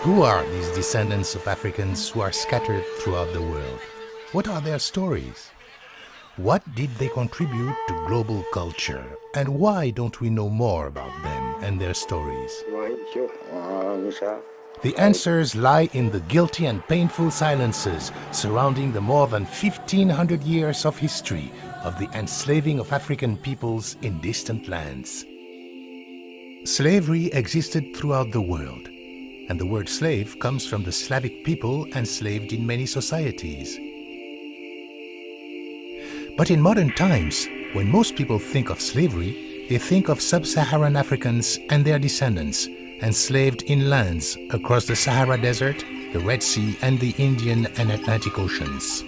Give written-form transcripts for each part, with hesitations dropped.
Who are these descendants of Africans who are scattered throughout the world? What are their stories? What did they contribute to global culture? And why don't we know more about them and their stories? The answers lie in the guilty and painful silences surrounding the more than 1,500 years of history of the enslaving of African peoples in distant lands. Slavery existed throughout the world, and the word slave comes from the Slavic people enslaved in many societies. But in modern times, when most people think of slavery, they think of sub-Saharan Africans and their descendants, enslaved in lands across the Sahara Desert, the Red Sea, and the Indian and Atlantic Oceans.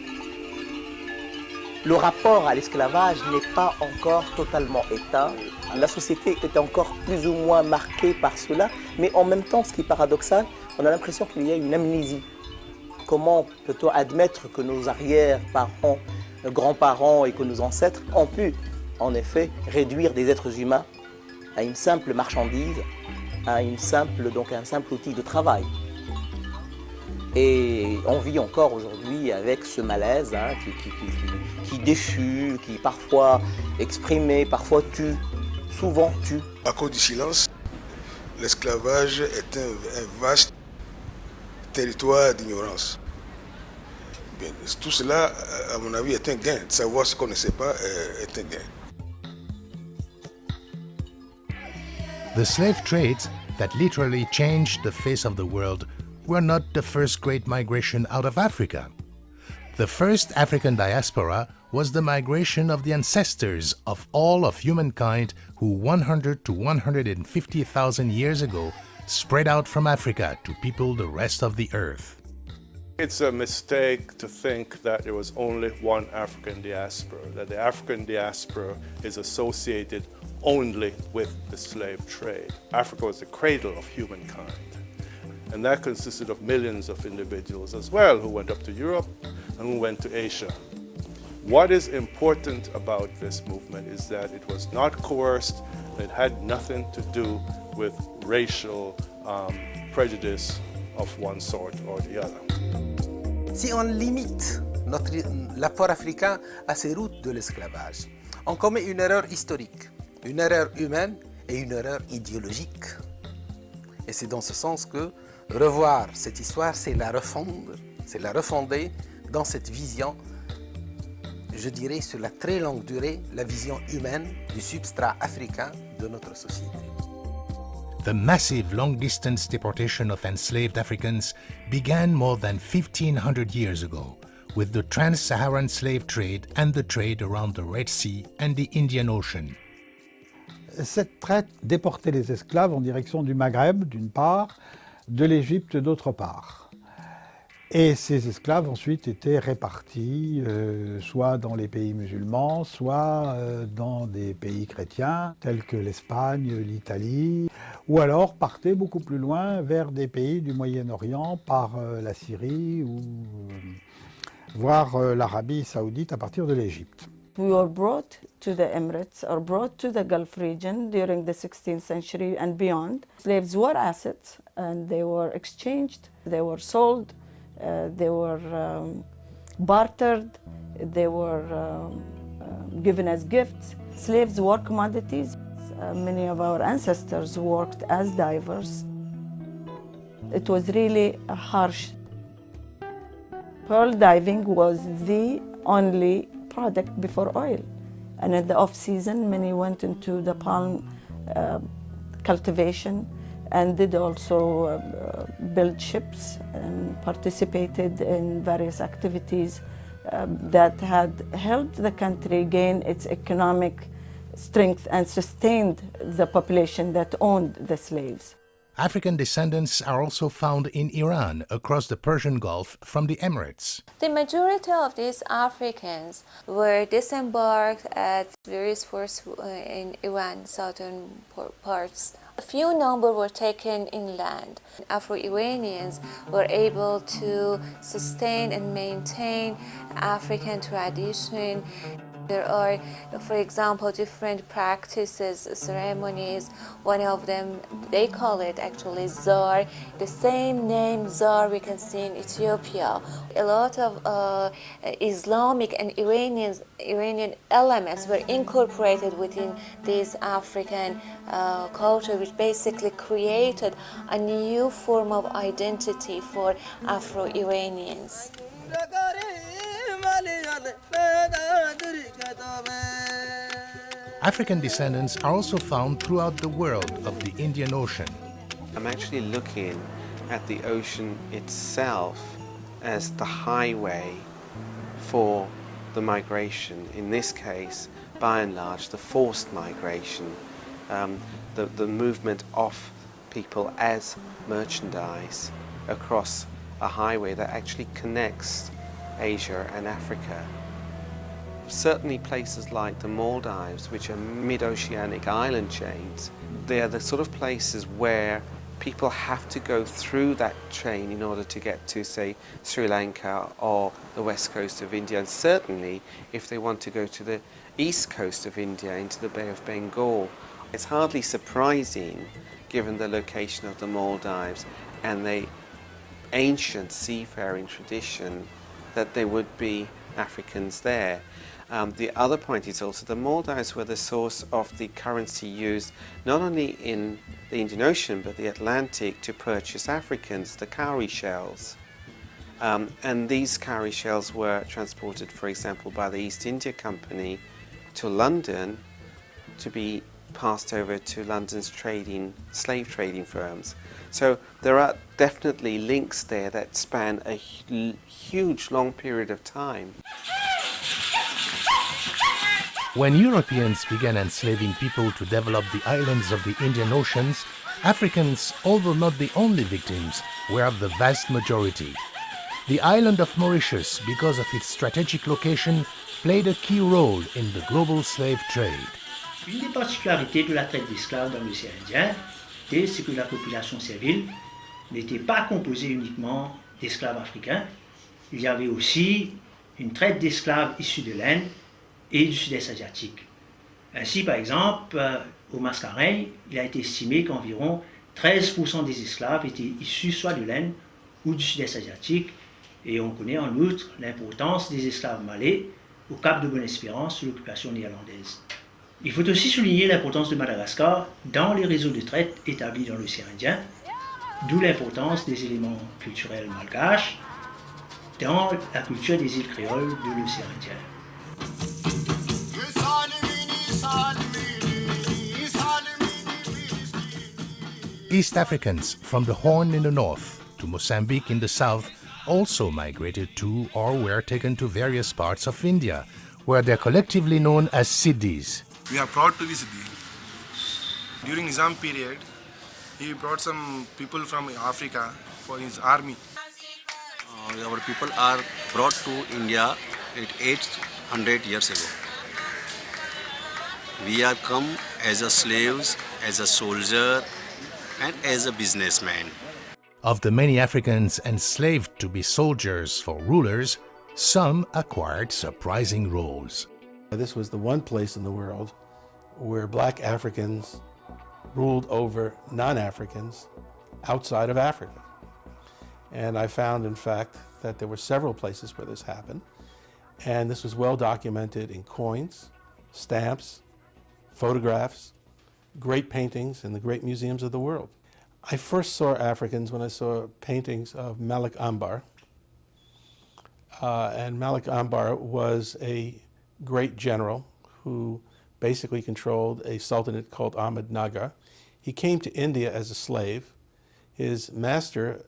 Le rapport à l'esclavage n'est pas encore totalement éteint. La société est encore plus ou moins marquée par cela, mais en même temps, ce qui est paradoxal, on a l'impression qu'il y a une amnésie. Comment peut-on admettre que nos arrière-parents, grands-parents et que nos ancêtres ont pu, en effet, réduire des êtres humains à une simple marchandise, à un simple outil de travail. Et on vit encore aujourd'hui avec ce malaise qui déchue, qui parfois exprimé, parfois tue, souvent tue. À cause du silence, l'esclavage est un vaste territoire d'ignorance. Tout cela, à mon avis, est un gain. De savoir ce qu'on ne sait pas est un gain. The slave trades that literally changed the face of the world were not the first great migration out of Africa. The first African diaspora was the migration of the ancestors of all of humankind who 100 to 150,000 years ago spread out from Africa to people the rest of the earth. It's a mistake to think that there was only one African diaspora, that the African diaspora is associated only with the slave trade. Africa was the cradle of humankind, and that consisted of millions of individuals as well who went up to Europe and who went to Asia. What is important about this movement is that it was not coerced, it had nothing to do with racial prejudice of one sort or the other. Si on limite l'apport africain à ces routes de l'esclavage, on commet une erreur historique, une erreur humaine et une erreur idéologique. Et c'est dans ce sens que revoir cette histoire, c'est la refonder dans cette vision, je dirais sur la très longue durée, la vision humaine du substrat africain de notre société. The massive long-distance deportation of enslaved Africans began more than 1,500 years ago with the trans-Saharan slave trade and the trade around the Red Sea and the Indian Ocean. Cette traite déportait les esclaves en direction du Maghreb, d'une part, de l'Égypte, d'autre part. Et ces esclaves ensuite étaient répartis soit dans les pays musulmans, soit dans des pays chrétiens tels que l'Espagne, l'Italie, ou alors partaient beaucoup plus loin vers des pays du Moyen-Orient par la Syrie ou voire l'Arabie saoudite à partir de l'Égypte. We were brought to the Emirates or brought to the Gulf region during the 16th century and beyond. Slaves were assets and they were exchanged, they were sold, they were bartered, they were given as gifts. Slaves were commodities. Many of our ancestors worked as divers. It was really harsh. Pearl diving was the only product before oil. And in the off-season, many went into the palm cultivation and did also build ships and participated in various activities that had helped the country gain its economic strength and sustained the population that owned the slaves. African descendants are also found in Iran, across the Persian Gulf from the Emirates. The majority of these Africans were disembarked at various ports in Iran, southern parts. A few number were taken inland. Afro-Iranians were able to sustain and maintain African tradition. There are, for example, different practices, ceremonies. One of them, they call it actually Zar. The same name Zar we can see in Ethiopia. A lot of Islamic and Iranian elements were incorporated within this African culture, which basically created a new form of identity for Afro-Iranians. African descendants are also found throughout the world of the Indian Ocean. I'm actually looking at the ocean itself as the highway for the migration. In this case, by and large, the forced migration, the movement of people as merchandise across a highway that actually connects Asia and Africa. Certainly places like the Maldives, which are mid-oceanic island chains, they are the sort of places where people have to go through that chain in order to get to, say, Sri Lanka or the west coast of India, and certainly if they want to go to the east coast of India, into the Bay of Bengal. It's hardly surprising, given the location of the Maldives and the ancient seafaring tradition, that there would be Africans there. The other point is also the Maldives were the source of the currency used not only in the Indian Ocean but the Atlantic to purchase Africans, the cowrie shells. And these cowrie shells were transported, for example, by the East India Company to London to be passed over to London's slave trading firms. So there are definitely links there that span a huge, long period of time. When Europeans began enslaving people to develop the islands of the Indian Oceans, Africans, although not the only victims, were the vast majority. The island of Mauritius, because of its strategic location, played a key role in the global slave trade. Une des particularités de la traite d'esclaves dans l'océan Indien, c'est que la population servile n'était pas composée uniquement d'esclaves africains. Il y avait aussi une traite d'esclaves issus de l'Inde et du sud-est asiatique. Ainsi, par exemple, au Mascareignes, il a été estimé qu'environ 13% des esclaves étaient issus soit de l'Inde ou du sud-est asiatique, et on connaît en outre l'importance des esclaves malais au Cap de Bonne-Espérance sous l'occupation néerlandaise. Il faut aussi souligner l'importance de Madagascar dans les réseaux de traite établis dans l'océan Indien, d'où l'importance des éléments culturels malgaches dans la culture des îles créoles de l'océan Indien. East Africans from the Horn in the north to Mozambique in the south also migrated to or were taken to various parts of India, where they're collectively known as Siddhis. We are proud to be Siddhi. During Nizam period, he brought some people from Africa for his army. Our people are brought to India at 800 years ago. We are come as a slaves, as a soldier, and as a businessman. Of the many Africans enslaved to be soldiers for rulers, some acquired surprising roles. This was the one place in the world where black Africans ruled over non-Africans outside of Africa. And I found, in fact, that there were several places where this happened. And this was well documented in coins, stamps, photographs, great paintings in the great museums of the world. I first saw Africans when I saw paintings of Malik Ambar. And Malik Ambar was a great general who basically controlled a sultanate called Ahmednagar. He came to India as a slave. His master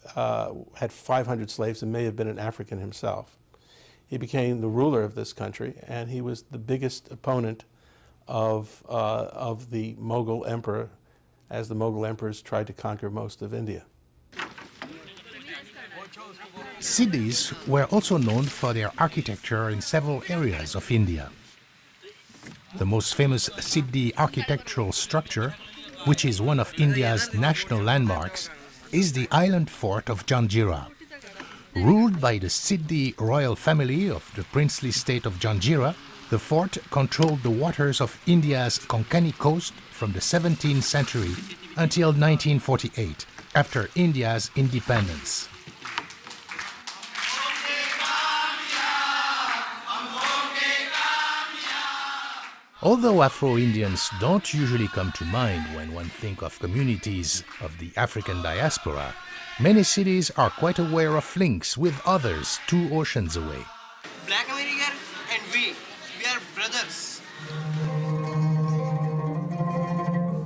had 500 slaves and may have been an African himself. He became the ruler of this country, and he was the biggest opponent of the Mughal emperor, as the Mughal emperors tried to conquer most of India. Siddhis were also known for their architecture in several areas of India. The most famous Siddhi architectural structure, which is one of India's national landmarks, is the island fort of Janjira. Ruled by the Siddhi royal family of the princely state of Janjira, The fort controlled the waters of India's Konkani coast from the 17th century until 1948, after India's independence. Although Afro-Indians don't usually come to mind when one thinks of communities of the African diaspora, many cities are quite aware of links with others 2 oceans away. Black American and we are brothers.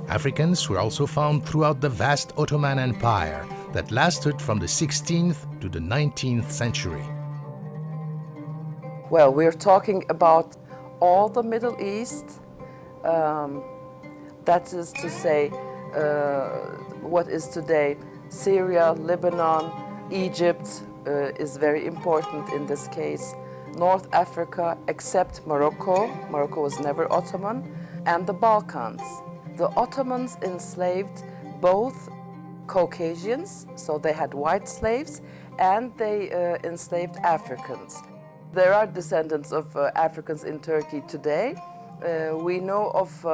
Africans were also found throughout the vast Ottoman Empire that lasted from the 16th to the 19th century. Well, we're talking about all the Middle East, that is to say, what is today Syria, Lebanon, Egypt is very important in this case, North Africa except Morocco, Morocco was never Ottoman, and the Balkans. The Ottomans enslaved both Caucasians, so they had white slaves, and they enslaved Africans. There are descendants of Africans in Turkey today. We know of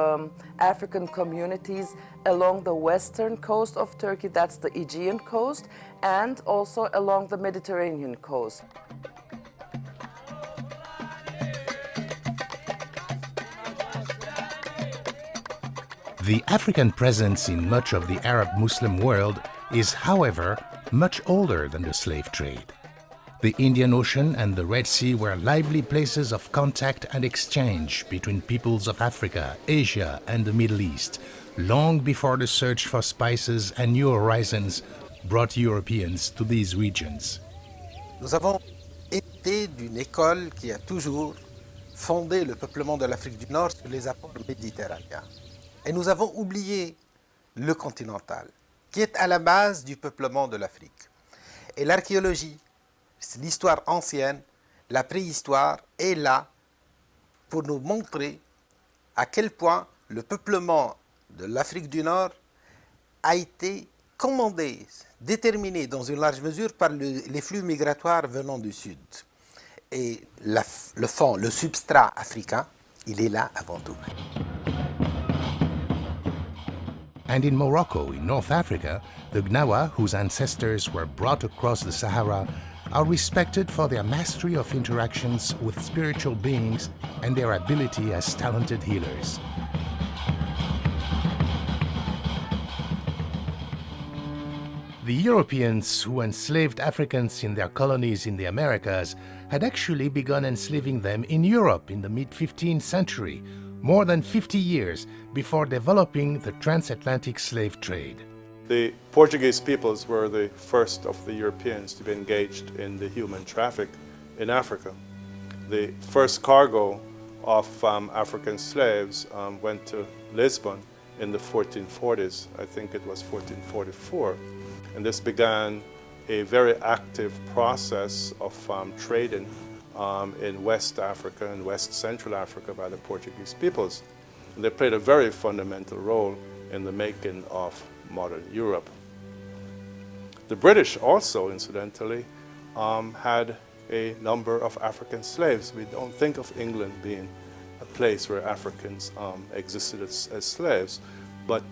African communities along the western coast of Turkey, that's the Aegean coast, and also along the Mediterranean coast. The African presence in much of the Arab Muslim world is, however, much older than the slave trade. The Indian Ocean and the Red Sea were lively places of contact and exchange between peoples of Africa, Asia, and the Middle East, long before the search for spices and new horizons brought Europeans to these regions. Nous avons été d'une école qui a toujours fondé le peuplement de l'Afrique du Nord sur les apports méditerranéens. Et nous avons oublié le continental, qui est à la base du peuplement de l'Afrique. Et l'archéologie, l'histoire ancienne, la préhistoire est là pour nous montrer à quel point le peuplement de l'Afrique du Nord a été commandé, déterminé dans une large mesure par les flux migratoires venant du sud. Et le fond, le substrat africain, il est là avant tout. And in Morocco, in North Africa, the Gnawa, whose ancestors were brought across the Sahara, are respected for their mastery of interactions with spiritual beings and their ability as talented healers. The Europeans who enslaved Africans in their colonies in the Americas had actually begun enslaving them in Europe in the mid-15th century, more than 50 years before developing the transatlantic slave trade. The Portuguese peoples were the first of the Europeans to be engaged in the human traffic in Africa. The first cargo of African slaves went to Lisbon in the 1440s. I think it was 1444. And this began a very active process of trading in West Africa and West Central Africa by the Portuguese peoples. And they played a very fundamental role in the making of modern Europe. The British also, incidentally, had a number of African slaves. We don't think of England being a place where Africans existed as slaves. But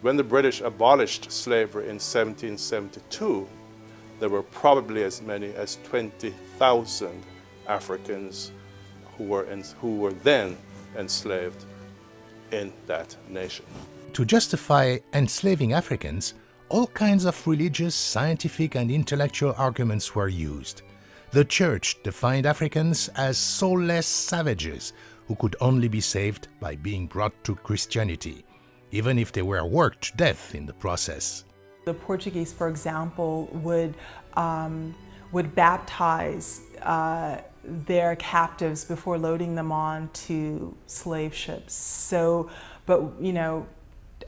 when the British abolished slavery in 1772, there were probably as many as 20,000 Africans who were then enslaved in that nation. To justify enslaving Africans, all kinds of religious, scientific, and intellectual arguments were used. The Church defined Africans as soulless savages who could only be saved by being brought to Christianity, even if they were worked to death in the process. The Portuguese, for example, would baptize their captives before loading them on to slave ships. So, but you know,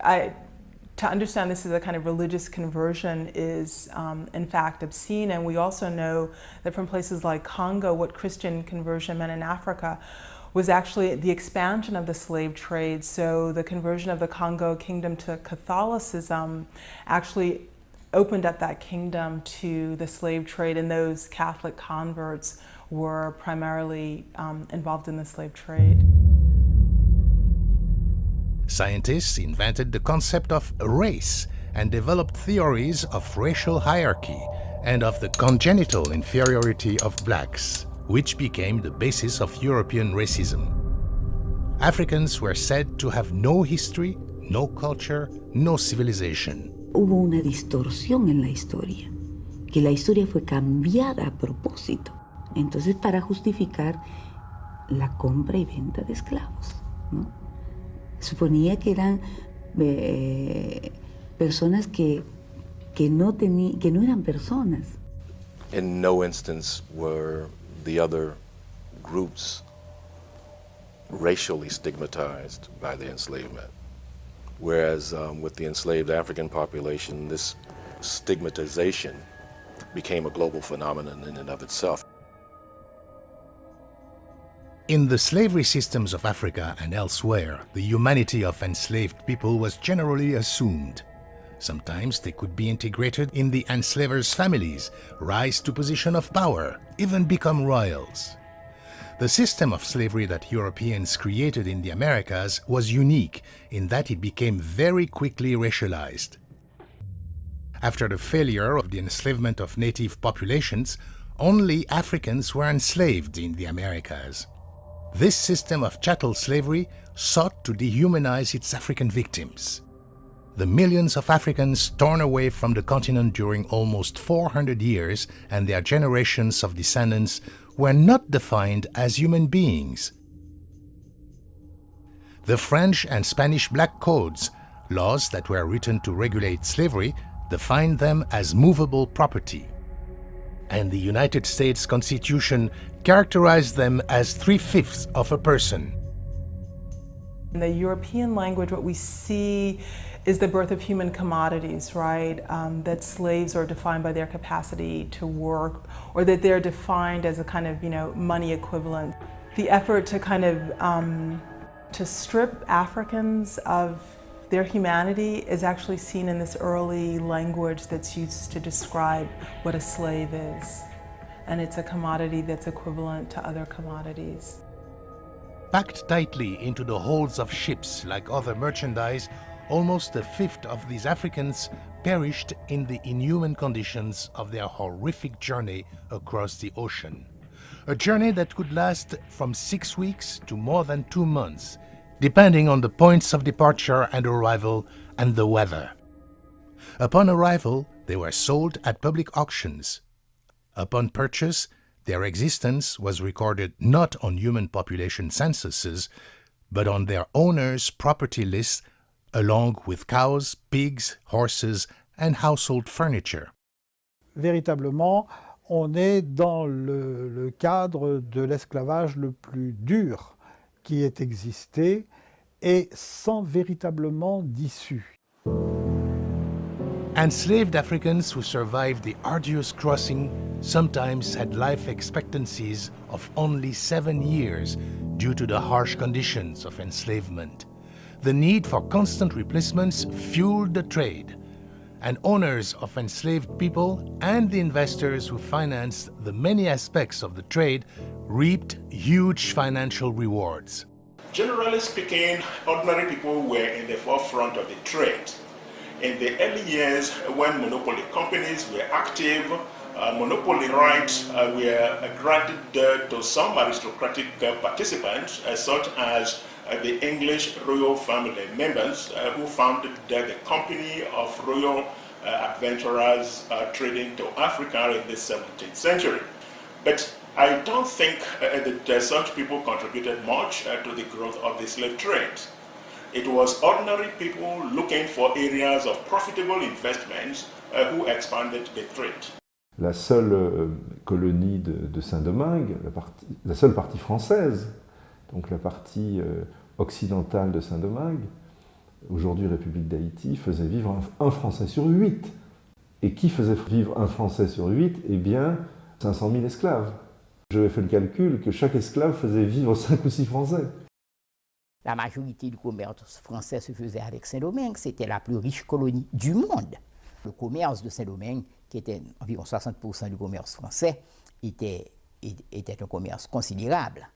to understand this as a kind of religious conversion is in fact obscene, and we also know that from places like Congo, what Christian conversion meant in Africa was actually the expansion of the slave trade. So the conversion of the Congo kingdom to Catholicism actually opened up that kingdom to the slave trade, and those Catholic converts were primarily involved in the slave trade. Scientists invented the concept of race and developed theories of racial hierarchy and of the congenital inferiority of blacks, which became the basis of European racism. Africans were said to have no history, no culture, no civilization. Hubo una distorsión en la historia, que la historia fue cambiada a propósito, entonces para justificar la compra y venta de esclavos, ¿no? Suponía que eran personas que no eran personas. In no instance were the other groups racially stigmatized by the enslavement. Whereas with the enslaved African population, this stigmatization became a global phenomenon in and of itself. In the slavery systems of Africa and elsewhere, the humanity of enslaved people was generally assumed. Sometimes they could be integrated in the enslavers' families, rise to position of power, even become royals. The system of slavery that Europeans created in the Americas was unique in that it became very quickly racialized. After the failure of the enslavement of native populations, only Africans were enslaved in the Americas. This system of chattel slavery sought to dehumanize its African victims. The millions of Africans torn away from the continent during almost 400 years and their generations of descendants were not defined as human beings. The French and Spanish Black Codes, laws that were written to regulate slavery, defined them as movable property. And the United States Constitution characterized them as 3/5 of a person. In the European language, what we see is the birth of human commodities, right? That slaves are defined by their capacity to work, or that they're defined as a kind of, money equivalent. The effort to kind of to strip Africans of their humanity is actually seen in this early language that's used to describe what a slave is. And it's a commodity that's equivalent to other commodities. Packed tightly into the holds of ships like other merchandise, almost a fifth of these Africans perished in the inhuman conditions of their horrific journey across the ocean. A journey that could last from 6 weeks to more than 2 months, depending on the points of departure and arrival and the weather. Upon arrival, they were sold at public auctions. Upon purchase, their existence was recorded not on human population censuses, but on their owners' property lists, along with cows, pigs, horses, and household furniture. Véritablement, on est dans le cadre de l'esclavage le plus dur qui ait existé et sans véritablement d'issue. Enslaved Africans who survived the arduous crossing sometimes had life expectancies of only 7 years due to the harsh conditions of enslavement. The need for constant replacements fueled the trade, and owners of enslaved people and the investors who financed the many aspects of the trade reaped huge financial rewards. Generally speaking, ordinary people were in the forefront of the trade. In the early years, when monopoly companies were active, monopoly rights were granted to some aristocratic participants, such as the English royal family members who founded the Company of Royal Adventurers trading to Africa in the 17th century. But I don't think that such people contributed much to the growth of the slave trade. It was ordinary people looking for areas of profitable investments who expanded the trade. La seule colonie de Saint-Domingue, la seule partie française, donc la partie occidentale de Saint-Domingue, aujourd'hui République d'Haïti, faisait vivre un Français sur 8. Et qui faisait vivre un Français sur 8? Eh bien, 500 000 esclaves. J'avais fait le calcul que chaque esclave faisait vivre 5 ou 6 Français. La majorité du commerce français se faisait avec Saint-Domingue. C'était la plus riche colonie du monde. Le commerce de Saint-Domingue, qui était environ 60% du commerce français, était un commerce considérable.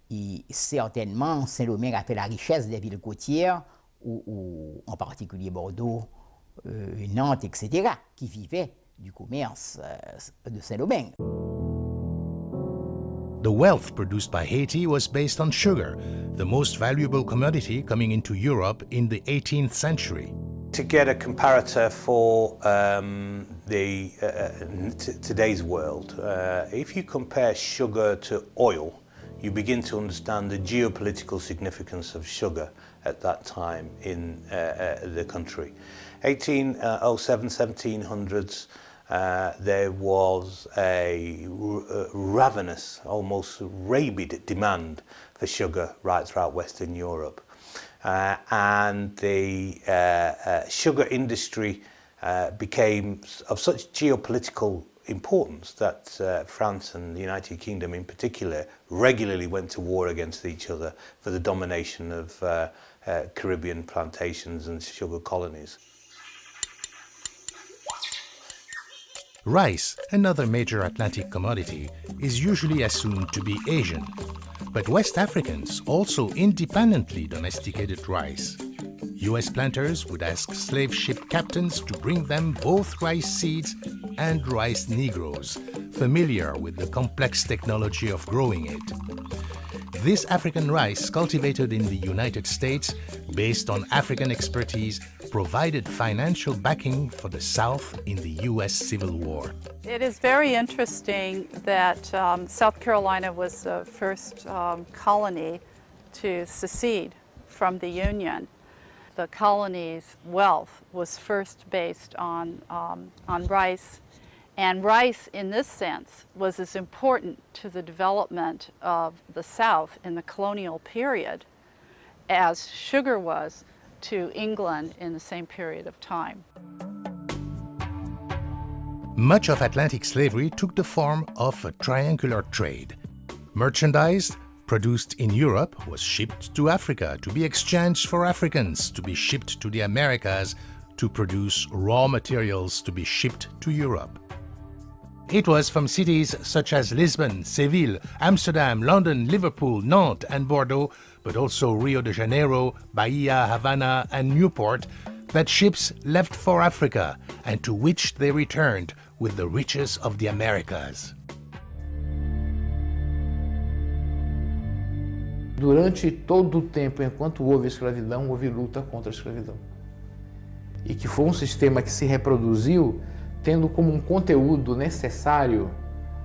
Et certainement, Saint-Domingue a fait la richesse des villes côtières, ou en particulier Bordeaux, Nantes, etc., qui vivaient du commerce de Saint-Domingue. The wealth produced by Haiti was based on sugar, the most valuable commodity coming into Europe in the 18th century. To get a comparator for today's world, if you compare sugar to oil, you begin to understand the geopolitical significance of sugar at that time in the country. 1700s, there was a ravenous, almost rabid demand for sugar right throughout Western Europe. And the sugar industry became of such geopolitical importance that France and the United Kingdom in particular regularly went to war against each other for the domination of Caribbean plantations and sugar colonies. Rice, another major Atlantic commodity, is usually assumed to be Asian. But West Africans also independently domesticated rice. US planters would ask slave ship captains to bring them both rice seeds and rice negroes, familiar with the complex technology of growing it. This African rice, cultivated in the United States, based on African expertise, provided financial backing for the South in the US Civil War. It is very interesting that South Carolina was the first colony to secede from the Union. The colony's wealth was first based on rice, and rice in this sense was as important to the development of the South in the colonial period as sugar was to England in the same period of time. Much of Atlantic slavery took the form of a triangular trade. Merchandise produced in Europe was shipped to Africa to be exchanged for Africans, to be shipped to the Americas, to produce raw materials to be shipped to Europe. It was from cities such as Lisbon, Seville, Amsterdam, London, Liverpool, Nantes and Bordeaux, but also Rio de Janeiro, Bahia, Havana and Newport, that ships left for Africa and to which they returned with the riches of the Americas. Durante todo o tempo, enquanto houve escravidão, houve luta contra a escravidão. E que foi um sistema que se reproduziu tendo como um conteúdo necessário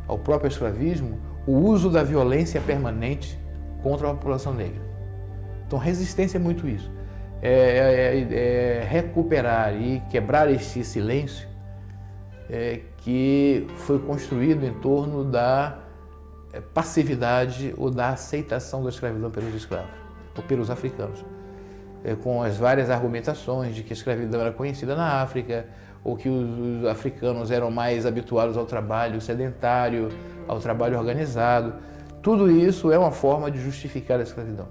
ao próprio escravismo o uso da violência permanente contra a população negra. Então, resistência é muito isso. É recuperar e quebrar este silêncio que foi construído em torno da passividade ou da aceitação da escravidão pelos escravos, ou pelos africanos, com as várias argumentações de que a escravidão era conhecida na África, ou que os africanos eram mais habituados ao trabalho sedentário, ao trabalho organizado. Tudo isso é uma forma de justificar a escravidão.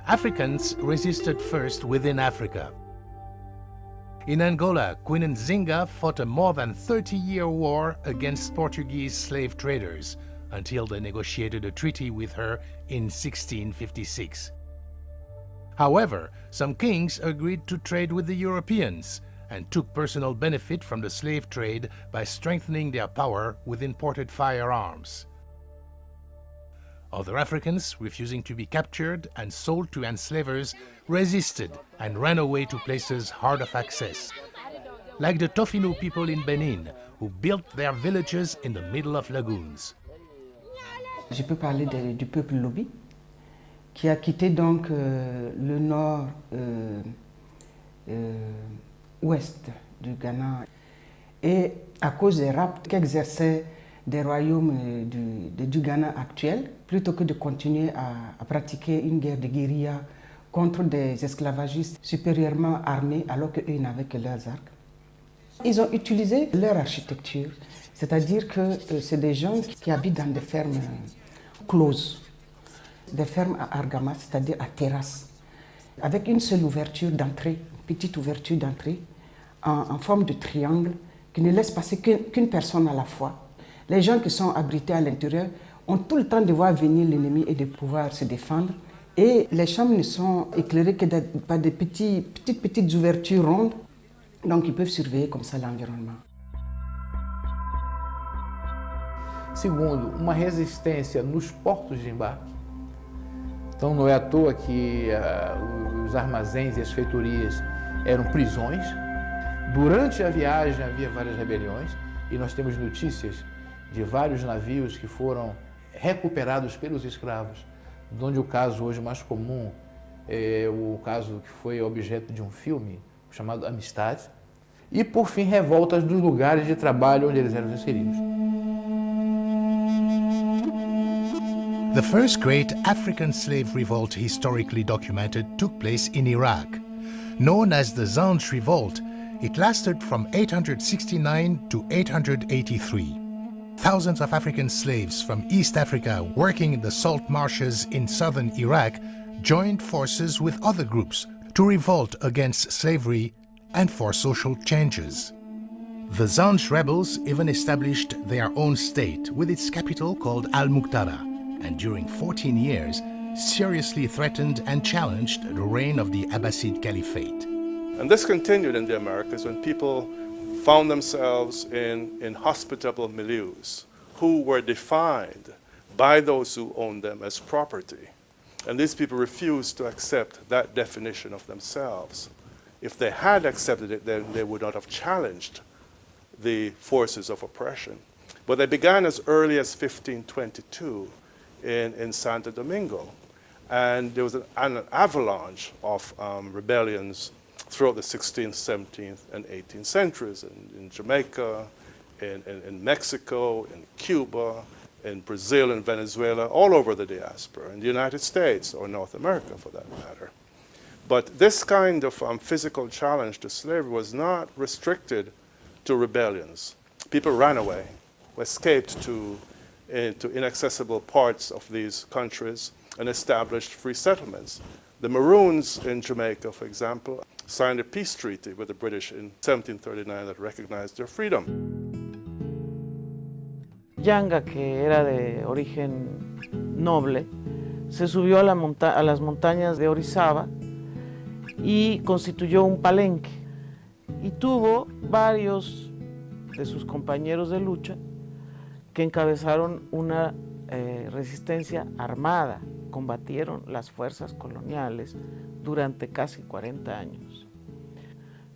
Africans resisted first within Africa. In Angola, Queen Nzinga fought a more than 30-year war against Portuguese slave traders until they negotiated a treaty with her in 1656. However, some kings agreed to trade with the Europeans and took personal benefit from the slave trade by strengthening their power with imported firearms. Other Africans, refusing to be captured and sold to enslavers, resisted and ran away to places hard of access, like the Tofino people in Benin, who built their villages in the middle of lagoons. Je peux parler du peuple Lobi, qui a quitté donc le nord ouest du Ghana, et à cause des rapts qu'exerçaient des royaumes du Ghana actuel, plutôt que de continuer à pratiquer une guerre de guérilla contre des esclavagistes supérieurement armés alors qu'eux n'avaient que leurs arcs. Ils ont utilisé leur architecture, c'est-à-dire que c'est des gens qui habitent dans des fermes closes, des fermes à argamas, c'est-à-dire à terrasse, avec une seule ouverture d'entrée, une petite ouverture d'entrée, en forme de triangle qui ne laisse passer qu'une personne à la fois. Les gens qui sont abrités à l'intérieur ont tout le temps de voir venir l'ennemi et de pouvoir se défendre. Et les chambres ne sont éclairées que par des petites ouvertures rondes, donc ils peuvent surveiller comme ça l'environnement. Segundo, uma resistência nos portos de embarque. Então não é à toa que os armazéns e as feitorias eram prisões. Durante a viagem havia várias rebeliões e nós temos notícias de vários navios que foram recuperados pelos escravos, onde o caso hoje mais comum é o caso que foi objeto de um filme chamado Amistade. E por fim, revoltas dos lugares de trabalho onde eles eram inseridos. The first great African slave revolt historically documented took place in Iraq. Known as the Zanj Revolt, it lasted from 869 to 883. Thousands of African slaves from East Africa working in the salt marshes in southern Iraq joined forces with other groups to revolt against slavery and for social changes. The Zanj rebels even established their own state with its capital called Al-Muqtada, and during 14 years seriously threatened and challenged the reign of the Abbasid Caliphate. And this continued in the Americas when people found themselves in hospitable milieus who were defined by those who owned them as property. And these people refused to accept that definition of themselves. If they had accepted it, then they would not have challenged the forces of oppression. But they began as early as 1522 in Santo Domingo. And there was an avalanche of rebellions throughout the 16th, 17th, and 18th centuries in Jamaica, in Mexico, in Cuba, in Brazil, in Venezuela, all over the diaspora, in the United States or North America for that matter. But this kind of physical challenge to slavery was not restricted to rebellions. People ran away, escaped into inaccessible parts of these countries and established free settlements. The Maroons in Jamaica, for example, signed a peace treaty with the British in 1739 that recognized their freedom. Yanga, que era de origen noble, se subió a las montañas de Orizaba y constituyó un palenque. Y tuvo varios de sus compañeros de lucha que encabezaron una resistencia armada, combatieron las fuerzas coloniales durante casi 40 años.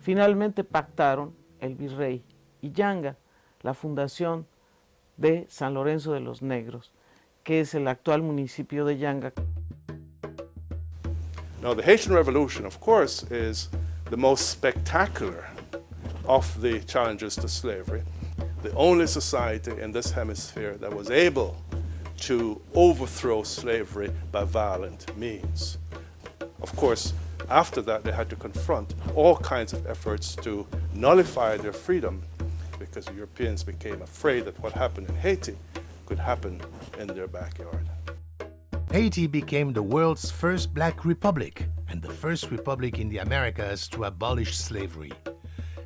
Finalmente pactaron el virrey y Yanga, la fundación de San Lorenzo de los Negros, que es el actual municipio de Yanga. Now, the Haitian Revolution, of course, is the most spectacular of the challenges to slavery. The only society in this hemisphere that was able to overthrow slavery by violent means. Of course, after that, they had to confront all kinds of efforts to nullify their freedom because the Europeans became afraid that what happened in Haiti could happen in their backyard. Haiti became the world's first black republic and the first republic in the Americas to abolish slavery.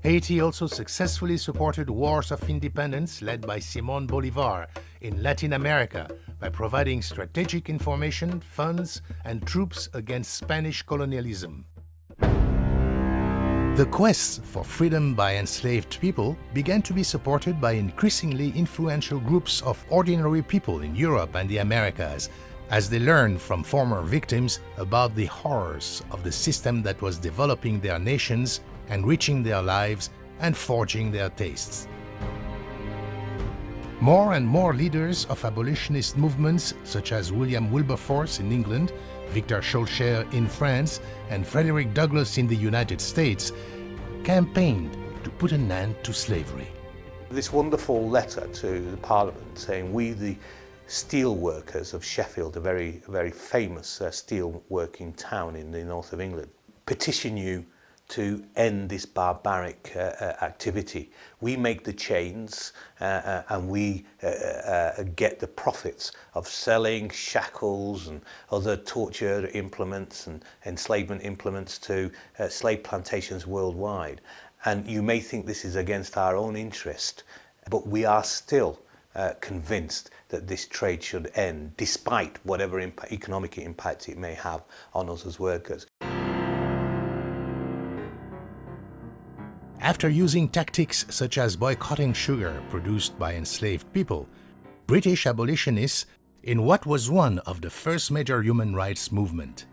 Haiti also successfully supported wars of independence led by Simón Bolívar in Latin America by providing strategic information, funds, and troops against Spanish colonialism. The quest for freedom by enslaved people began to be supported by increasingly influential groups of ordinary people in Europe and the Americas, as they learned from former victims about the horrors of the system that was developing their nations, enriching their lives, and forging their tastes. More and more leaders of abolitionist movements, such as William Wilberforce in England, Victor Schœlcher in France, and Frederick Douglass in the United States, campaigned to put an end to slavery. This wonderful letter to the Parliament saying, we the steel workers of Sheffield, a very, very famous steel working town in the north of England, petition you to end this barbaric activity. We make the chains and we get the profits of selling shackles and other torture implements and enslavement implements to slave plantations worldwide. And you may think this is against our own interest, but we are still convinced that this trade should end, despite whatever economic impact it may have on us as workers. After using tactics such as boycotting sugar produced by enslaved people, British abolitionists, in what was one of the first major human rights movement,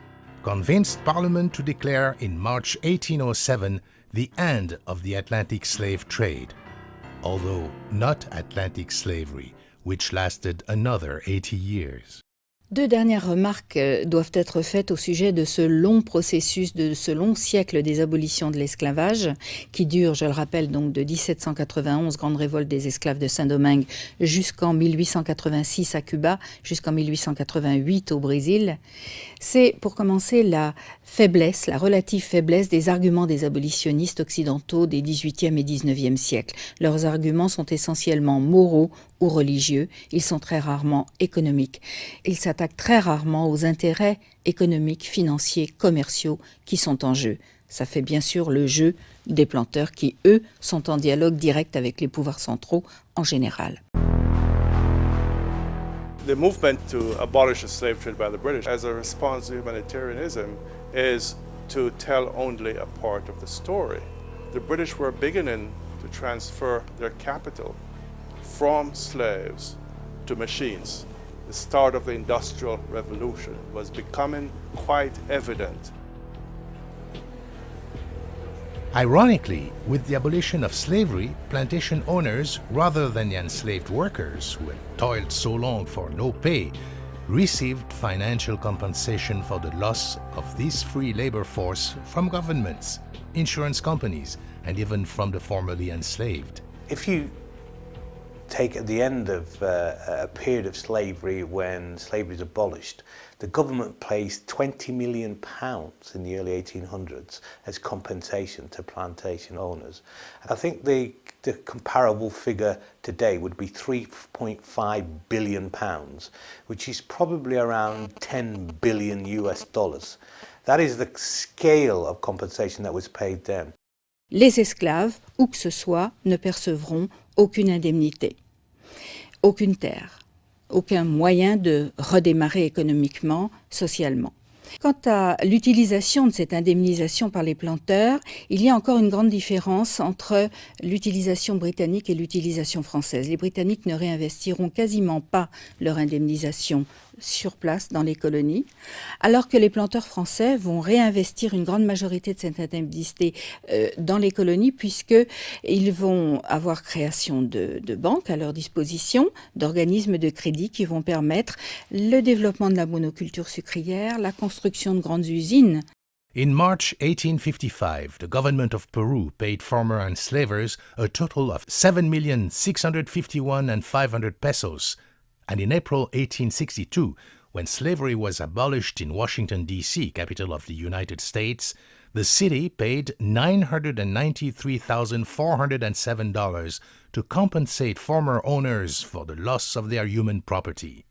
convinced Parliament to declare in March 1807 the end of the Atlantic slave trade, although not Atlantic slavery, which lasted another 80 years. Deux dernières remarques doivent être faites au sujet de ce long processus, de ce long siècle des abolitions de l'esclavage, qui dure, je le rappelle, donc de 1791, grande révolte des esclaves de Saint-Domingue, jusqu'en 1886 à Cuba, jusqu'en 1888 au Brésil. C'est, pour commencer, la faiblesse, la relative faiblesse des arguments des abolitionnistes occidentaux des XVIIIe et XIXe siècles. Leurs arguments sont essentiellement moraux ou religieux, ils sont très rarement économiques. Ils s'attaquent très rarement aux intérêts économiques, financiers, commerciaux qui sont en jeu. Ça fait bien sûr le jeu des planteurs qui, eux, sont en dialogue direct avec les pouvoirs centraux en général. The movement to abolish the slave trade by the British as a response to humanitarianism is to tell only a part of the story. The British were beginning to transfer their capital from slaves to machines. The start of the Industrial Revolution was becoming quite evident. Ironically, with the abolition of slavery, plantation owners, rather than the enslaved workers who had toiled so long for no pay, received financial compensation for the loss of this free labor force from governments, insurance companies, and even from the formerly enslaved. If you take at the end of a period of slavery when slavery is abolished, the government placed £20 million in the early 1800s as compensation to plantation owners. I think the comparable figure today would be £3.5 billion, which is probably around $10 billion US. That is the scale of compensation that was paid then. Les esclaves, où que ce soit, ne percevront aucune indemnité, aucune terre, aucun moyen de redémarrer économiquement, socialement. Quant à l'utilisation de cette indemnisation par les planteurs, il y a encore une grande différence entre l'utilisation britannique et l'utilisation française. Les Britanniques ne réinvestiront quasiment pas leur indemnisation sur place dans les colonies, alors que les planteurs français vont réinvestir une grande majorité de cette indemnité dans les colonies, puisqu'ils vont avoir création de banques à leur disposition, d'organismes de crédit qui vont permettre le développement de la monoculture sucrière, la construction de grandes usines. In March 1855, the government of Peru paid former enslavers a total of 7,651,500 pesos. And in April 1862, when slavery was abolished in Washington, D.C., capital of the United States, the city paid $993,407 to compensate former owners for the loss of their human property.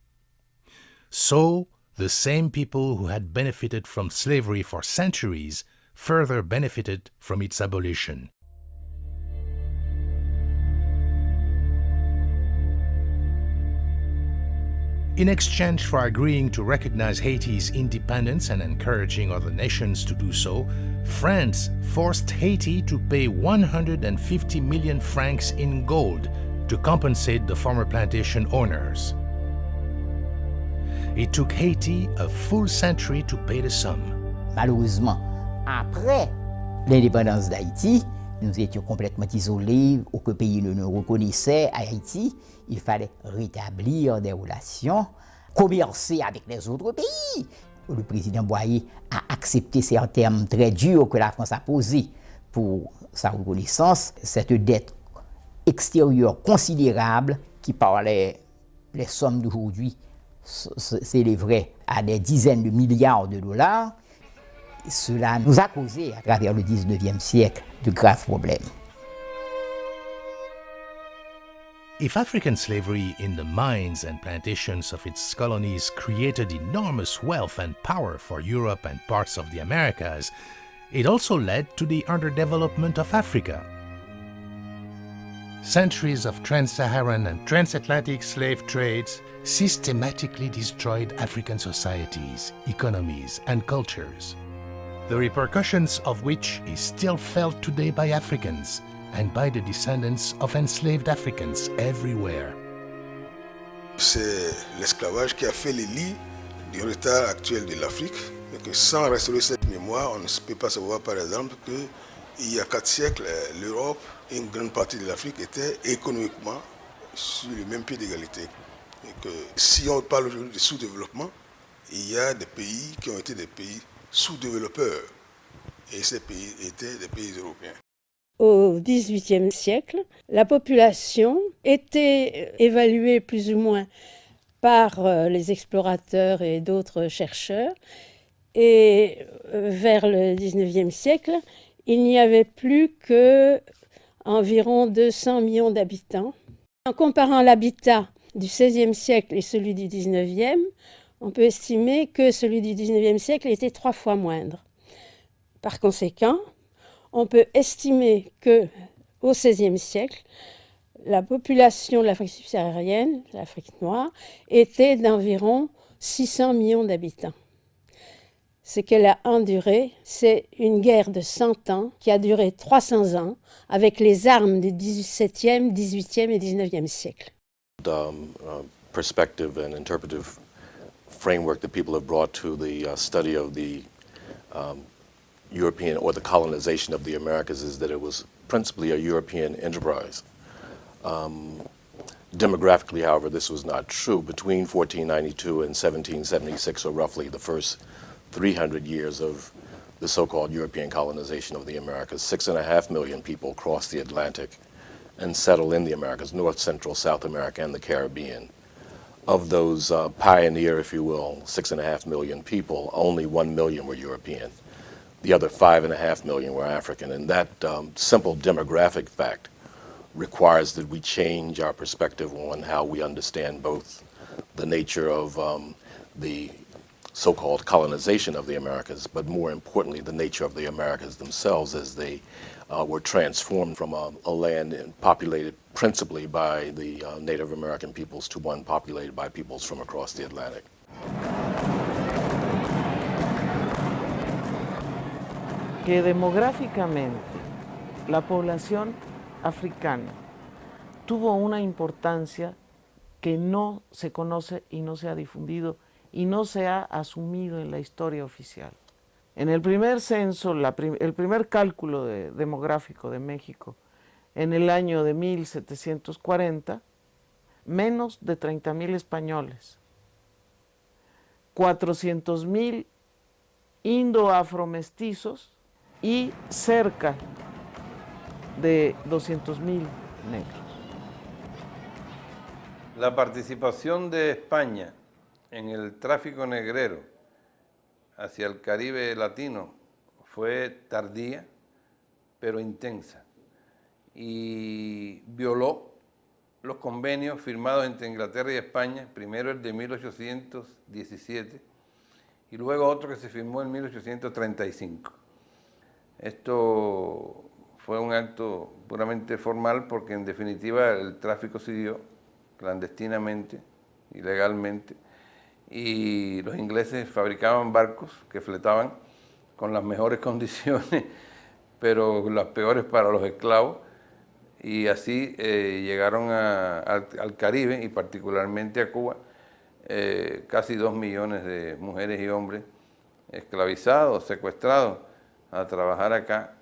So, the same people who had benefited from slavery for centuries further benefited from its abolition. In exchange for agreeing to recognize Haiti's independence and encouraging other nations to do so, France forced Haiti to pay 150 million francs in gold to compensate the former plantation owners. It took Haiti a full century to pay the sum. Malheureusement, après l'indépendance d'Haïti, nous étions complètement isolés, aucun pays ne nous reconnaissait à Haïti. Il fallait rétablir des relations, commercer avec les autres pays. Le président Boyer a accepté ces termes très durs que la France a posés pour sa reconnaissance, cette dette extérieure considérable qui, par les sommes d'aujourd'hui, s'élèverait à des dizaines de milliards de dollars. Cela nous a causé, à travers le 19e siècle, de graves problèmes. If African slavery in the mines and plantations of its colonies created enormous wealth and power for Europe and parts of the Americas, it also led to the underdevelopment of Africa. Centuries of trans-Saharan and transatlantic slave trades systematically destroyed African societies, economies, and cultures, the repercussions of which is still felt today by Africans and by the descendants of enslaved Africans everywhere. C'est l'esclavage qui a fait le lit du retard actuel de l'Afrique, et que sans restaurer cette mémoire, on ne peut pas savoir par exemple qu'il y a 4 siècles, l'Europe et une grande partie de l'Afrique étaient économiquement sur le même pied d'égalité. Et que si on parle aujourd'hui de sous-développement, il y a des pays qui ont été des pays sous-développeurs, et ces pays étaient des pays européens. Au XVIIIe siècle, la population était évaluée plus ou moins par les explorateurs et d'autres chercheurs. Et vers le XIXe siècle, il n'y avait plus qu'environ 200 millions d'habitants. En comparant l'habitat du XVIe siècle et celui du XIXe, on peut estimer que celui du XIXe siècle était 3 fois moindre. Par conséquent, on peut estimer qu'au XVIe siècle, la population de l'Afrique subsaharienne, l'Afrique noire, était d'environ 600 millions d'habitants. Ce qu'elle a enduré, c'est une guerre de 100 ans qui a duré 300 ans avec les armes du XVIIe, XVIIIe et XIXe siècle. Perspective and interpretive framework that people have brought to the study of the European or the colonization of the Americas is that it was principally a European enterprise. Demographically, however, this was not true. Between 1492 and 1776, or roughly the first 300 years of the so-called European colonization of the Americas, 6.5 million people crossed the Atlantic and settled in the Americas, North, Central, South America, and the Caribbean. Of those pioneer, if you will, 6.5 million people, only 1 million were European. The other 5.5 million were African, and that simple demographic fact requires that we change our perspective on how we understand both the nature of the so-called colonization of the Americas, but more importantly, the nature of the Americas themselves as they were transformed from a land populated principally by the Native American peoples to one populated by peoples from across the Atlantic. Que demográficamente la población africana tuvo una importancia que no se conoce y no se ha difundido y no se ha asumido en la historia oficial. En el primer censo, el primer cálculo demográfico de México, en el año de 1740, menos de 30,000 españoles, 400,000 indo-afromestizos y cerca de 200,000 negros. La participación de España en el tráfico negrero hacia el Caribe latino fue tardía, pero intensa, y violó los convenios firmados entre Inglaterra y España, primero el de 1817 y luego otro que se firmó en 1835. Esto fue un acto puramente formal porque en definitiva el tráfico siguió clandestinamente, ilegalmente, y los ingleses fabricaban barcos que fletaban con las mejores condiciones, pero las peores para los esclavos, y así llegaron al Caribe y particularmente a Cuba casi 2 millones de mujeres y hombres esclavizados, secuestrados a trabajar acá,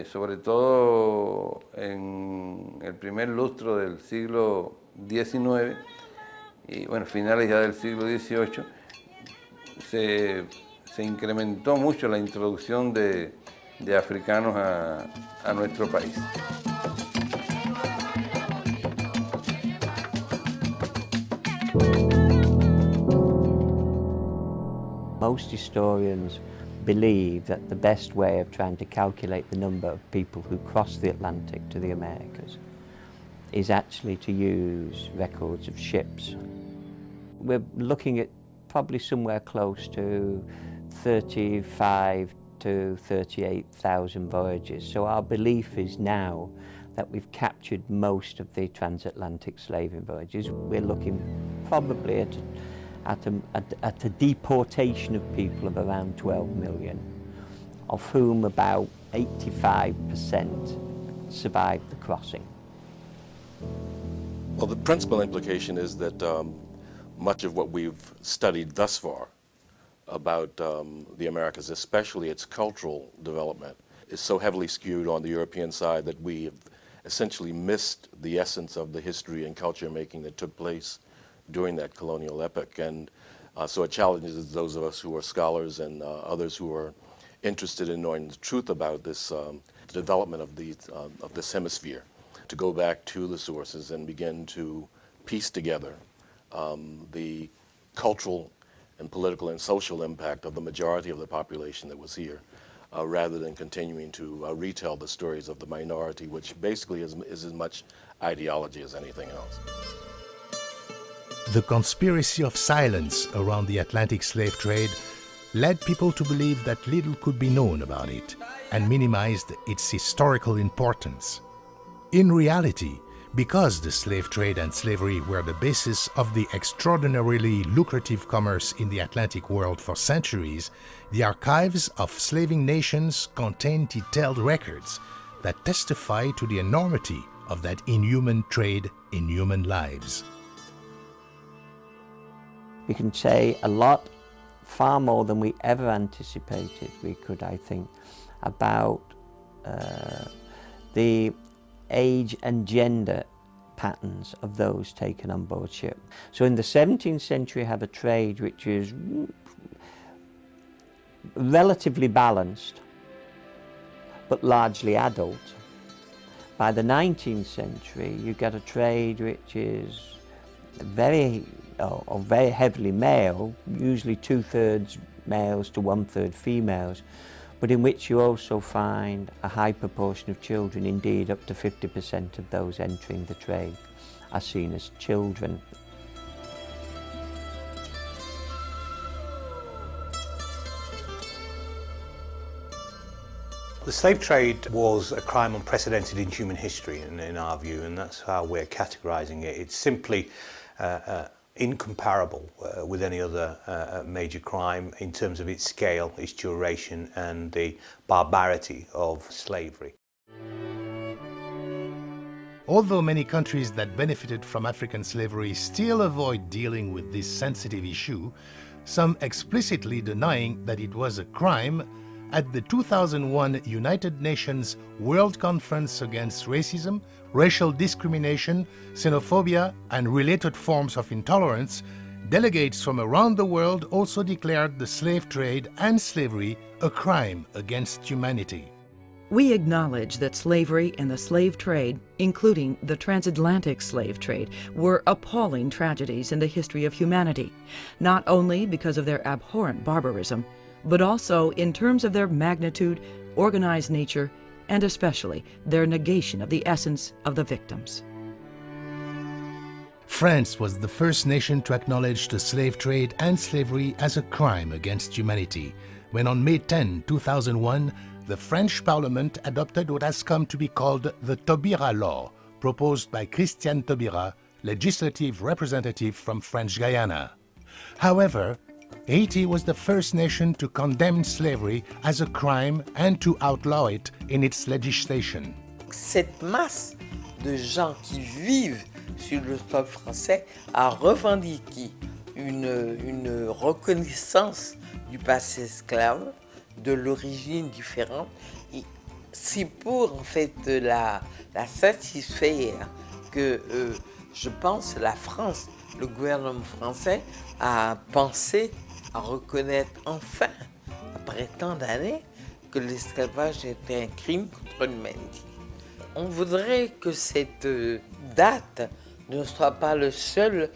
sobre todo en el primer lustro del siglo XIX y bueno, finales ya del siglo XVIII, se incrementó mucho la introducción de africanos a nuestro país. Most historians believe that the best way of trying to calculate the number of people who crossed the Atlantic to the Americas is actually to use records of ships. We're looking at probably somewhere close to 35 to 38,000 voyages. So our belief is now that we've captured most of the transatlantic slaving voyages. We're looking probably at a deportation of people of around 12 million, of whom about 85% survived the crossing. Well, the principal implication is that much of what we've studied thus far about the Americas, especially its cultural development, is so heavily skewed on the European side that we have essentially missed the essence of the history and culture making that took place during that colonial epoch. And so it challenges those of us who are scholars and others who are interested in knowing the truth about this development of this hemisphere, to go back to the sources and begin to piece together the cultural and political and social impact of the majority of the population that was here, rather than continuing to retell the stories of the minority, which basically is as much ideology as anything else. The conspiracy of silence around the Atlantic slave trade led people to believe that little could be known about it and minimized its historical importance. In reality, because the slave trade and slavery were the basis of the extraordinarily lucrative commerce in the Atlantic world for centuries, the archives of slaving nations contain detailed records that testify to the enormity of that inhuman trade in human lives. We can say a lot, far more than we ever anticipated we could, I think, about the age and gender patterns of those taken on board ship. So in the 17th century we have a trade which is relatively balanced but largely adult. By the 19th century you get a trade which is very heavily male, usually 2/3 males to 1/3 females, but in which you also find a high proportion of children, indeed up to 50% of those entering the trade are seen as children. The slave trade was a crime unprecedented in human history, in our view, and that's how we're categorising it. It's simply incomparable with any other major crime in terms of its scale, its duration, and the barbarity of slavery. Although many countries that benefited from African slavery still avoid dealing with this sensitive issue, some explicitly denying that it was a crime, at the 2001 United Nations World Conference Against Racism, Racial Discrimination, Xenophobia, and related forms of intolerance, delegates from around the world also declared the slave trade and slavery a crime against humanity. We acknowledge that slavery and the slave trade, including the transatlantic slave trade, were appalling tragedies in the history of humanity, not only because of their abhorrent barbarism, but also in terms of their magnitude, organized nature, and especially their negation of the essence of the victims. France was the first nation to acknowledge the slave trade and slavery as a crime against humanity, when on May 10, 2001, the French Parliament adopted what has come to be called the Taubira Law, proposed by Christiane Taubira, legislative representative from French Guiana. However, Haiti was the first nation to condemn slavery as a crime and to outlaw it in its legislation. Cette masse de gens qui vivent sur le sol français a revendiqué une reconnaissance du passé esclave, de l'origine différente. Et c'est pour en fait la satisfaire que je pense la France, le gouvernement français a pensé à reconnaître enfin, après tant d'années, que l'esclavage était un crime contre l'humanité. On voudrait que cette date ne soit pas le seul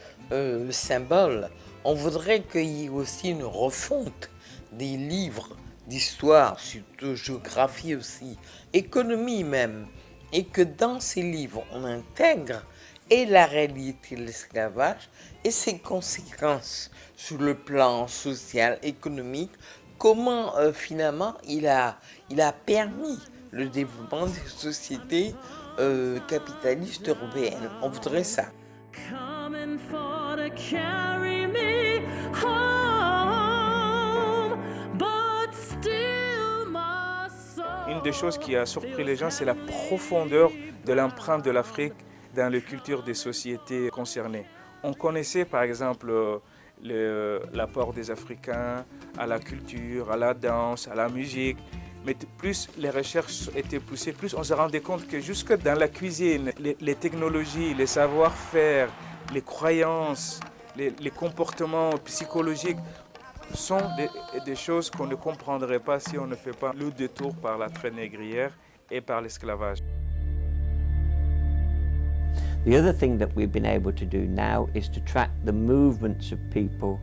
symbole. On voudrait qu'il y ait aussi une refonte des livres d'histoire, surtout géographie aussi, économie même, et que dans ces livres, on intègre et la réalité de l'esclavage et ses conséquences sur le plan social, économique, comment finalement il a permis le développement des sociétés capitaliste européenne. On voudrait ça. Une des choses qui a surpris les gens, c'est la profondeur de l'empreinte de l'Afrique dans les cultures des sociétés concernées. On connaissait par exemple l'apport des Africains à la culture, à la danse, à la musique, mais plus les recherches étaient poussées, plus on se rendait compte que jusque dans la cuisine, les technologies, les savoir-faire, les croyances, les comportements psychologiques sont des choses qu'on ne comprendrait pas si on ne fait pas le détour par la traite négrière et par l'esclavage. The other thing that we've been able to do now is to track the movements of people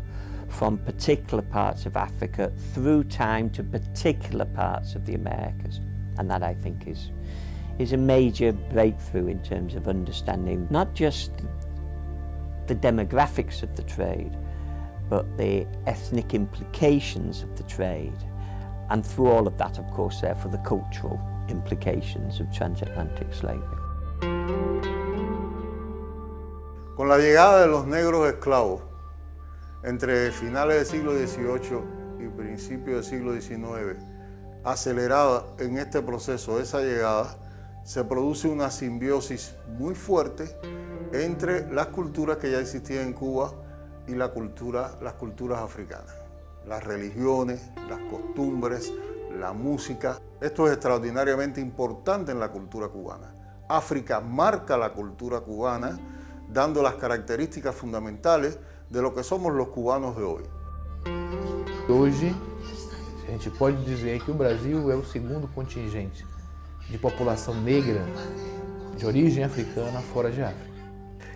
from particular parts of Africa through time to particular parts of the Americas. And that, I think, is a major breakthrough in terms of understanding not just the demographics of the trade, but the ethnic implications of the trade. And through all of that, of course, therefore, the cultural implications of transatlantic slavery. Con la llegada de los negros esclavos entre finales del siglo XVIII y principios del siglo XIX, acelerada en este proceso de esa llegada, se produce una simbiosis muy fuerte entre las culturas que ya existían en Cuba y las culturas africanas. Las religiones, las costumbres, la música. Esto es extraordinariamente importante en la cultura cubana. África marca la cultura cubana, dando las características fundamentales de lo que somos los cubanos de hoy. Hoje, a gente pode dizer que o Brasil é o segundo contingente de população negra de origem africana fora de África,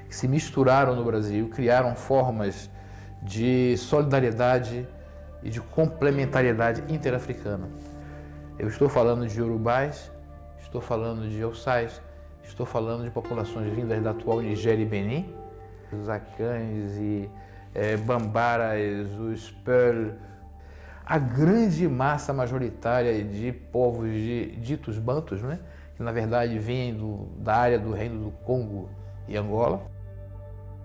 que se misturaram no Brasil, criaram formas de solidariedade e de complementariedade interafricana. Eu estou falando de Yorubais, estou falando de Ossais, estou falando de populações vindas da atual Nigéria e Benin, os Acães e Bambaras, os Peul, a grande massa majoritária de povos ditos bantus, né? Que na verdade vêm da área do Reino do Congo e Angola.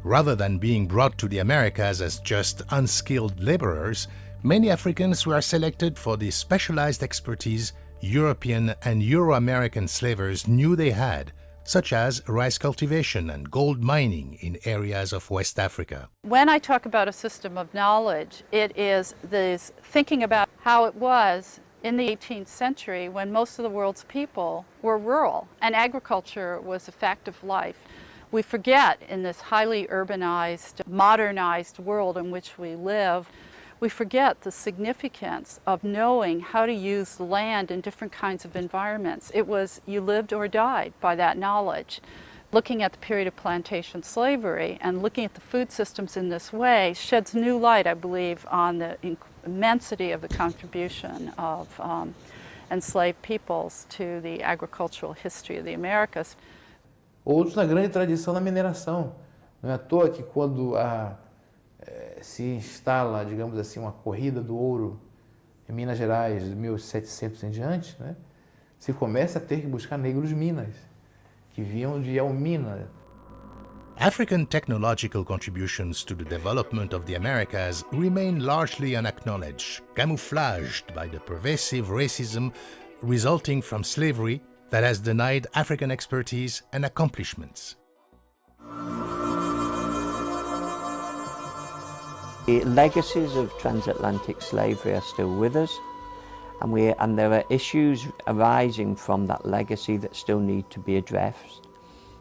Rather than being brought to the Americas as just unskilled laborers, many Africans were selected for the specialized expertise European and Euro-American slavers knew they had, such as rice cultivation and gold mining in areas of West Africa. When I talk about a system of knowledge, it is this thinking about how it was in the 18th century when most of the world's people were rural and agriculture was a fact of life. We forget in this highly urbanized, modernized world in which we live, we forget the significance of knowing how to use land in different kinds of environments. It was you lived or died by that knowledge. Looking at the period of plantation slavery and looking at the food systems in this way sheds new light, I believe, on the immensity of the contribution of enslaved peoples to the agricultural history of the Americas. Outros na grande tradição da mineração. Não é à toa que quando se instala, digamos assim, uma corrida do ouro em Minas Gerais, de 1700 em diante, né, se começa a ter que buscar negros minas, que vinham de Elmina. African technological contributions to the development of the Americas remain largely unacknowledged, camouflaged by the pervasive racism resulting from slavery that has denied African expertise and accomplishments. The legacies of transatlantic slavery are still with us, and there are issues arising from that legacy that still need to be addressed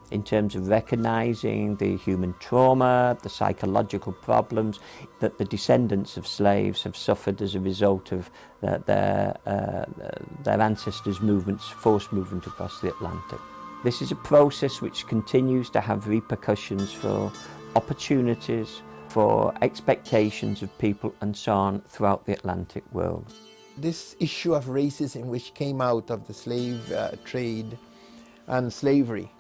in terms of recognising the human trauma, the psychological problems that the descendants of slaves have suffered as a result of their ancestors' movements, forced movement across the Atlantic. This is a process which continues to have repercussions for opportunities, for expectations of people and so on throughout the Atlantic world. This issue of racism which came out of the slave trade and slavery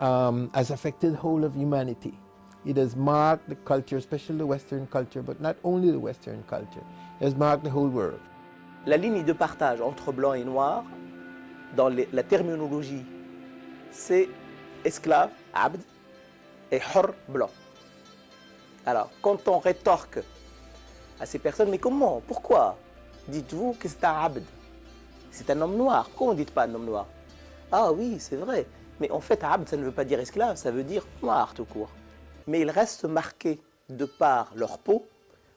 has affected the whole of humanity. It has marked the culture, especially the Western culture, but not only the Western culture. It has marked the whole world. La ligne de partage entre blanc et noir, dans la terminologie, c'est esclave, abd, et hor, blanc. Alors, quand on rétorque à ces personnes, mais comment, pourquoi dites-vous que c'est un abd? C'est un homme noir. Pourquoi on ne dit pas un homme noir? Ah oui, c'est vrai. Mais en fait, abd, ça ne veut pas dire esclave, ça veut dire noir tout court. Mais ils restent marqués de par leur peau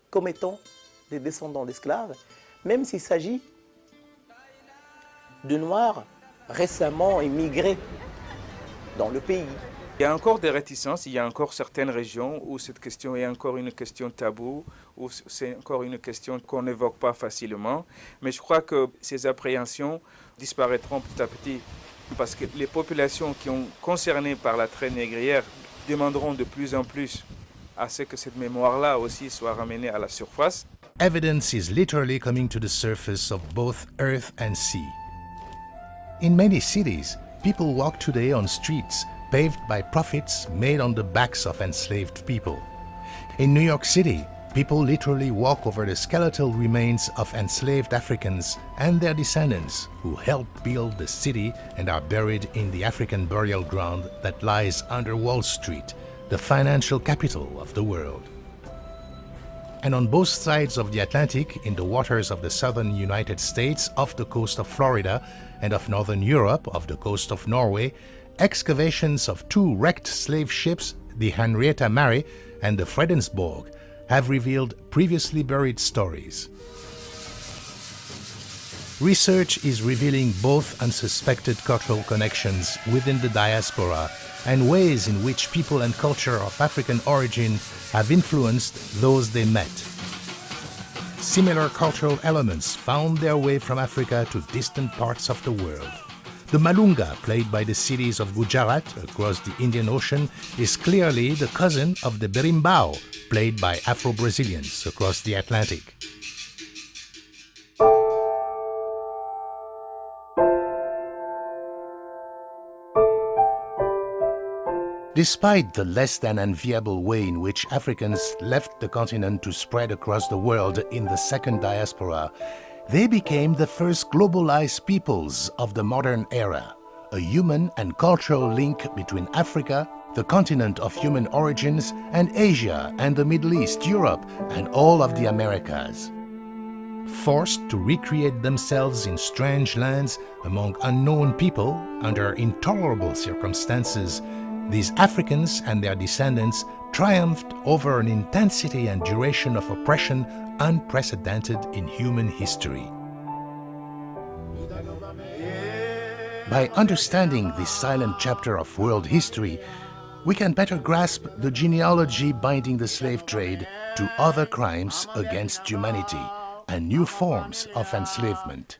comme étant des descendants d'esclaves, même s'il s'agit de noirs récemment immigrés dans le pays. Il y a encore des réticences, il y a encore certaines régions où cette question est encore une question taboue, où c'est encore une question qu'on n'évoque pas facilement. Mais je crois que ces appréhensions disparaîtront petit à petit parce que les populations qui sont concernées par la traite négrière demanderont de plus en plus à ce que cette mémoire-là aussi soit ramenée à la surface. Evidence is literally coming to the surface of both earth and sea. In many cities, people walk today on streets paved by profits made on the backs of enslaved people. In New York City, people literally walk over the skeletal remains of enslaved Africans and their descendants who helped build the city and are buried in the African burial ground that lies under Wall Street, the financial capital of the world. And on both sides of the Atlantic, in the waters of the southern United States, off the coast of Florida, and of northern Europe, off the coast of Norway, excavations of two wrecked slave ships, the Henrietta Mary and the Fredensborg, have revealed previously buried stories. Research is revealing both unsuspected cultural connections within the diaspora and ways in which people and culture of African origin have influenced those they met. Similar cultural elements found their way from Africa to distant parts of the world. The malunga, played by the Siddhis of Gujarat across the Indian Ocean, is clearly the cousin of the berimbau, played by Afro-Brazilians across the Atlantic. Despite the less than enviable way in which Africans left the continent to spread across the world in the second diaspora, they became the first globalized peoples of the modern era, a human and cultural link between Africa, the continent of human origins, and Asia and the Middle East, Europe, and all of the Americas. Forced to recreate themselves in strange lands among unknown people under intolerable circumstances, these Africans and their descendants triumphed over an intensity and duration of oppression unprecedented in human history. By understanding this silent chapter of world history, we can better grasp the genealogy binding the slave trade to other crimes against humanity and new forms of enslavement.